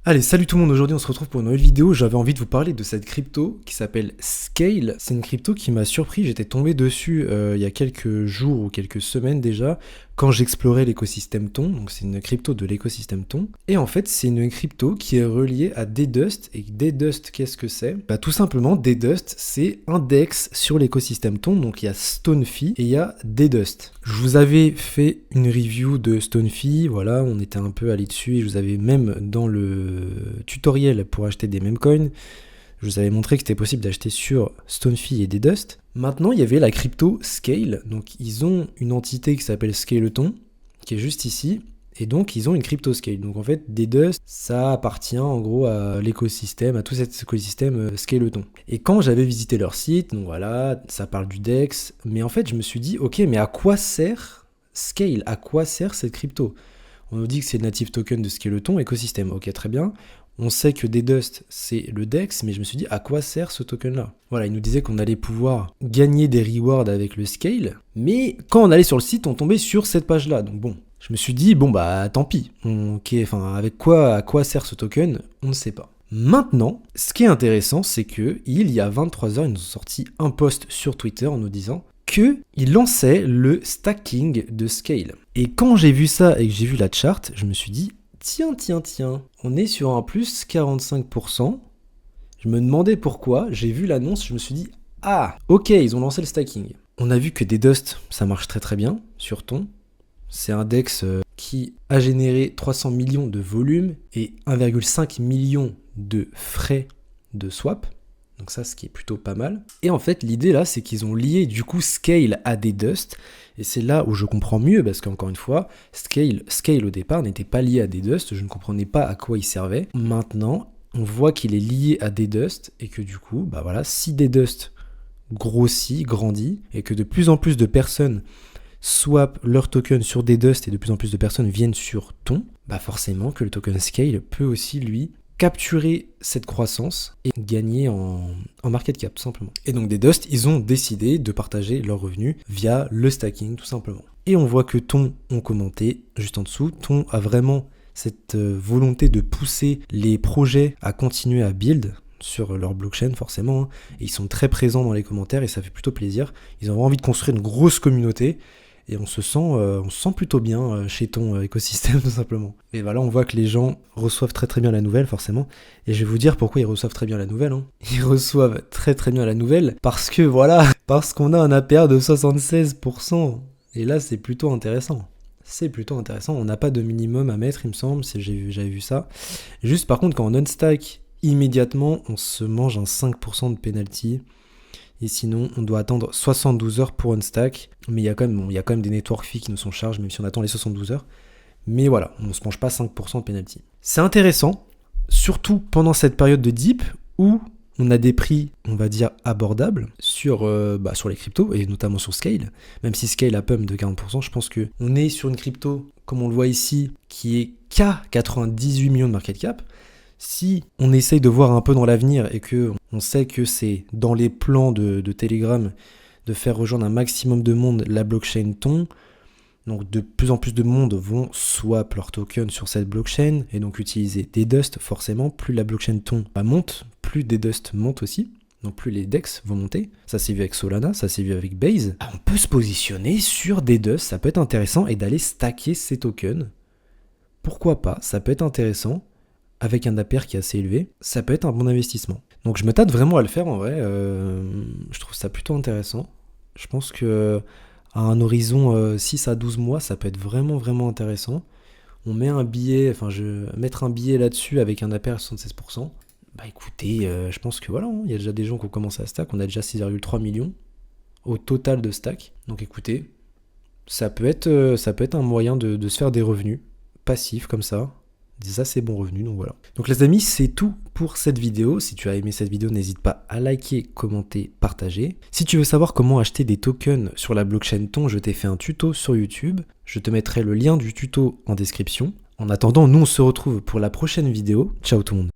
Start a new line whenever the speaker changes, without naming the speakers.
Allez, salut tout le monde, aujourd'hui on se retrouve pour une nouvelle vidéo. J'avais envie de vous parler de cette crypto qui s'appelle Scale. C'est une crypto qui m'a surpris, j'étais tombé dessus il y a quelques jours ou quelques semaines déjà, quand j'explorais l'écosystème Ton. Donc c'est une crypto de l'écosystème Ton. Et en fait c'est une crypto qui est reliée à Daydust. Et Daydust, qu'est-ce que c'est? Bah tout simplement, Daydust c'est un DEX sur l'écosystème Ton. Donc il y a Stonefy et il y a Daydust. Je vous avais fait une review de Stonefy, voilà, on était un peu allé dessus et je vous avais même dans le tutoriel pour acheter des meme coins, je vous avais montré que c'était possible d'acheter sur Stonefy et Daydust. Maintenant, il y avait la crypto Scale, donc ils ont une entité qui s'appelle Scaleton, qui est juste ici, et donc ils ont une crypto Scale. Donc en fait, Daydust, ça appartient en gros à l'écosystème, à tout cet écosystème Scaleton. Et quand j'avais visité leur site, donc voilà, ça parle du DEX, mais en fait, je me suis dit, ok, mais à quoi sert Scale? À quoi sert cette crypto? On nous dit que c'est le native token de Scaleton écosystème. Ok, très bien. On sait que Daydust, c'est le DEX, mais je me suis dit, à quoi sert ce token-là? Voilà, il nous disait qu'on allait pouvoir gagner des rewards avec le Scale, mais quand on allait sur le site, on tombait sur cette page-là. Donc bon, je me suis dit, bon bah tant pis. Ok, enfin, à quoi sert ce token? On ne sait pas. Maintenant, ce qui est intéressant, c'est que il y a 23 heures, ils nous ont sorti un post sur Twitter en nous disant qu'il lançait le stacking de Scale. Et quand j'ai vu ça et que j'ai vu la charte, je me suis dit, tiens, on est sur un plus 45%. Je me demandais pourquoi, j'ai vu l'annonce, je me suis dit, ah, ok, ils ont lancé le stacking. On a vu que Daydust, ça marche très très bien sur Ton. C'est un DEX qui a généré 300 millions de volume et 1,5 million de frais de swap. Donc ça, ce qui est plutôt pas mal. Et en fait, l'idée là, c'est qu'ils ont lié du coup Scale à Daydust. Et c'est là où je comprends mieux, parce qu'encore une fois, Scale au départ n'était pas lié à Daydust. Je ne comprenais pas à quoi il servait. Maintenant, on voit qu'il est lié à Daydust et que du coup, bah voilà, si Daydust grossit, grandit, et que de plus en plus de personnes swap leur token sur Daydust et de plus en plus de personnes viennent sur Ton, bah forcément que le token Scale peut aussi lui capturer cette croissance et gagner en market cap tout simplement. Et donc Daydust, ils ont décidé de partager leurs revenus via le stacking tout simplement. Et on voit que Ton ont commenté juste en dessous. Ton a vraiment cette volonté de pousser les projets à continuer à build sur leur blockchain forcément. Et ils sont très présents dans les commentaires et ça fait plutôt plaisir. Ils ont envie de construire une grosse communauté. Et on se sent plutôt bien chez Ton écosystème tout simplement. Et voilà, on voit que les gens reçoivent très très bien la nouvelle forcément. Et je vais vous dire pourquoi ils reçoivent très bien la nouvelle. Ils reçoivent très très bien la nouvelle parce que voilà, parce qu'on a un APR de 76%. Et là c'est plutôt intéressant. C'est plutôt intéressant. On n'a pas de minimum à mettre il me semble, j'avais vu ça. Juste par contre quand on unstack immédiatement, on se mange un 5% de penalty. Et sinon, on doit attendre 72 heures pour unstack. Mais il y a quand même des network fees qui nous sont chargés, même si on attend les 72 heures. Mais voilà, on ne se mange pas 5% de penalty. C'est intéressant, surtout pendant cette période de dip où on a des prix, on va dire, abordables sur les cryptos, et notamment sur Scale. Même si Scale a pump de 40%, je pense qu'on est sur une crypto, comme on le voit ici, qui est qu'à 98 millions de market cap. Si on essaye de voir un peu dans l'avenir et que on sait que c'est dans les plans de Telegram de faire rejoindre un maximum de monde la blockchain Ton, donc de plus en plus de monde vont swap leur token sur cette blockchain et donc utiliser Daydust forcément. Plus la blockchain Ton monte, plus Daydust monte aussi. Donc plus les DEX vont monter. Ça s'est vu avec Solana, ça s'est vu avec Base. On peut se positionner sur Daydust, ça peut être intéressant, et d'aller stacker ces tokens. Pourquoi pas, ça peut être intéressant. Avec un APR qui est assez élevé, ça peut être un bon investissement. Donc je me tâte vraiment à le faire en vrai, je trouve ça plutôt intéressant. Je pense que à un horizon 6 à 12 mois, ça peut être vraiment vraiment intéressant. On met un billet, mettre un billet là-dessus avec un APR à 76%. Bah écoutez, je pense que voilà, il y a déjà des gens qui ont commencé à stack, on a déjà 6,3 millions au total de stack. Donc écoutez, ça peut être un moyen de se faire des revenus passifs comme ça. Des assez bons revenus, donc voilà. Donc les amis, c'est tout pour cette vidéo. Si tu as aimé cette vidéo, n'hésite pas à liker, commenter, partager. Si tu veux savoir comment acheter des tokens sur la blockchain Ton, je t'ai fait un tuto sur YouTube. Je te mettrai le lien du tuto en description. En attendant, nous on se retrouve pour la prochaine vidéo. Ciao tout le monde.